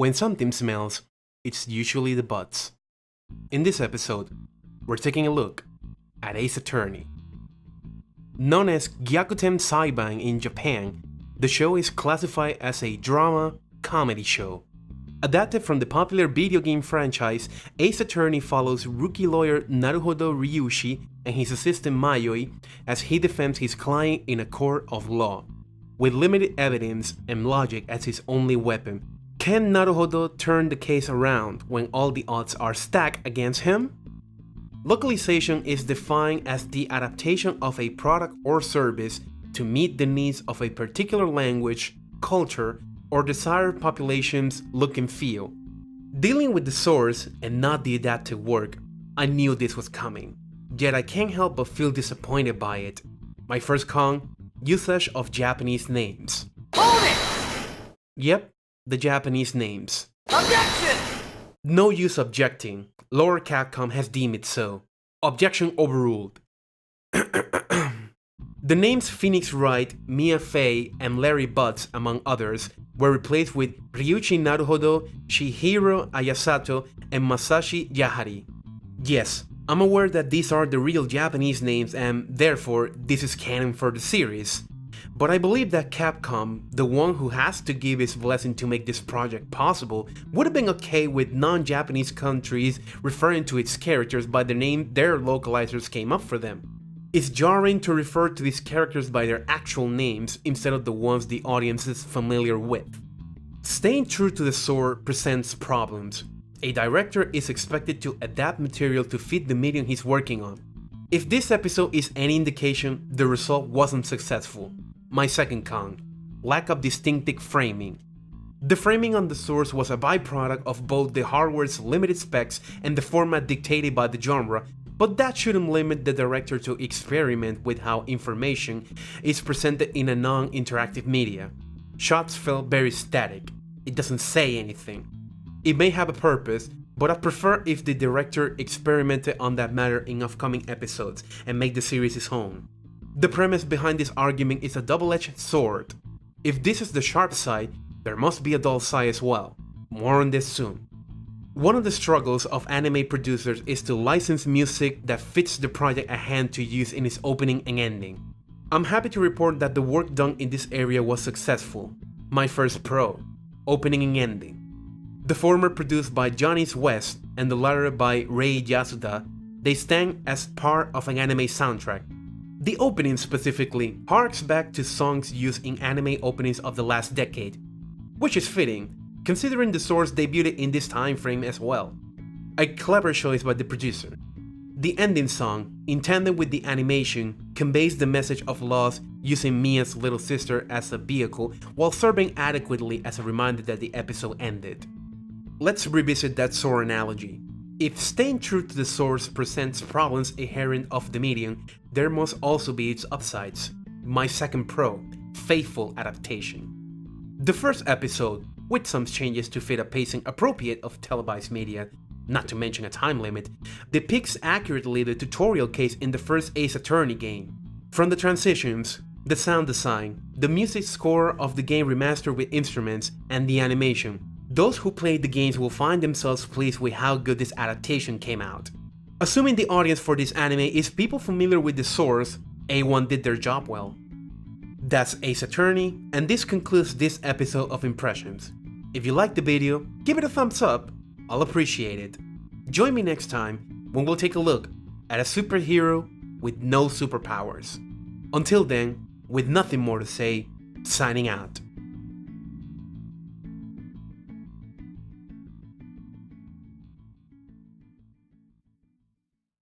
When something smells, it's usually the butts. In this episode, we're taking a look at Ace Attorney. Known as Gyakuten Saiban in Japan, the show is classified as a drama comedy show. Adapted from the popular video game franchise, Ace Attorney follows rookie lawyer Naruhodo Ryushi and his assistant Mayoi as he defends his client in a court of law. With limited evidence and logic as his only weapon, can Naruhodo turn the case around when all the odds are stacked against him? Localization is defined as the adaptation of a product or service to meet the needs of a particular language, culture, or desired population's look and feel. Dealing with the source and not the adapted work, I knew this was coming, yet I can't help but feel disappointed by it. My first con: usage of Japanese names. Hold it! Yep, the Japanese names. Objection! No use objecting. Lower Capcom has deemed it so. Objection overruled. The names Phoenix Wright, Mia Fey, and Larry Butts, among others, were replaced with Ryuichi Naruhodo, Shihiro Ayasato, and Masashi Yahari. Yes, I'm aware that these are the real Japanese names and therefore this is canon for the series. But I believe that Capcom, the one who has to give his blessing to make this project possible, would have been okay with non-Japanese countries referring to its characters by the name their localizers came up for them. It's jarring to refer to these characters by their actual names instead of the ones the audience is familiar with. Staying true to the source presents problems. A director is expected to adapt material to fit the medium he's working on. If this episode is any indication, the result wasn't successful. My second con: lack of distinctive framing. The framing on the source was a byproduct of both the hardware's limited specs and the format dictated by the genre, but that shouldn't limit the director to experiment with how information is presented in a non-interactive media. Shots felt very static. It doesn't say anything. It may have a purpose, but I prefer if the director experimented on that matter in upcoming episodes and make the series his own. The premise behind this argument is a double-edged sword. If this is the sharp side, there must be a dull side as well. More on this soon. One of the struggles of anime producers is to license music that fits the project at hand to use in its opening and ending. I'm happy to report that the work done in this area was successful. My first pro: opening and ending. The former produced by Johnny's West and the latter by Rei Yasuda, they stand as part of an anime soundtrack. The opening specifically harks back to songs used in anime openings of the last decade, which is fitting, considering the source debuted in this time frame as well. A clever choice by the producer. The ending song, in tandem with the animation, conveys the message of loss using Mia's little sister as a vehicle while serving adequately as a reminder that the episode ended. Let's revisit that sword analogy. If staying true to the source presents problems inherent of the medium, there must also be its upsides. My second pro: faithful adaptation. The first episode, with some changes to fit a pacing appropriate of televised media, not to mention a time limit, depicts accurately the tutorial case in the first Ace Attorney game. From the transitions, the sound design, the music score of the game remastered with instruments, and the animation, those who played the games will find themselves pleased with how good this adaptation came out. Assuming the audience for this anime is people familiar with the source, A1 did their job well. That's Ace Attorney, and this concludes this episode of Impressions. If you liked the video, give it a thumbs up, I'll appreciate it. Join me next time when we'll take a look at a superhero with no superpowers. Until then, with nothing more to say, signing out.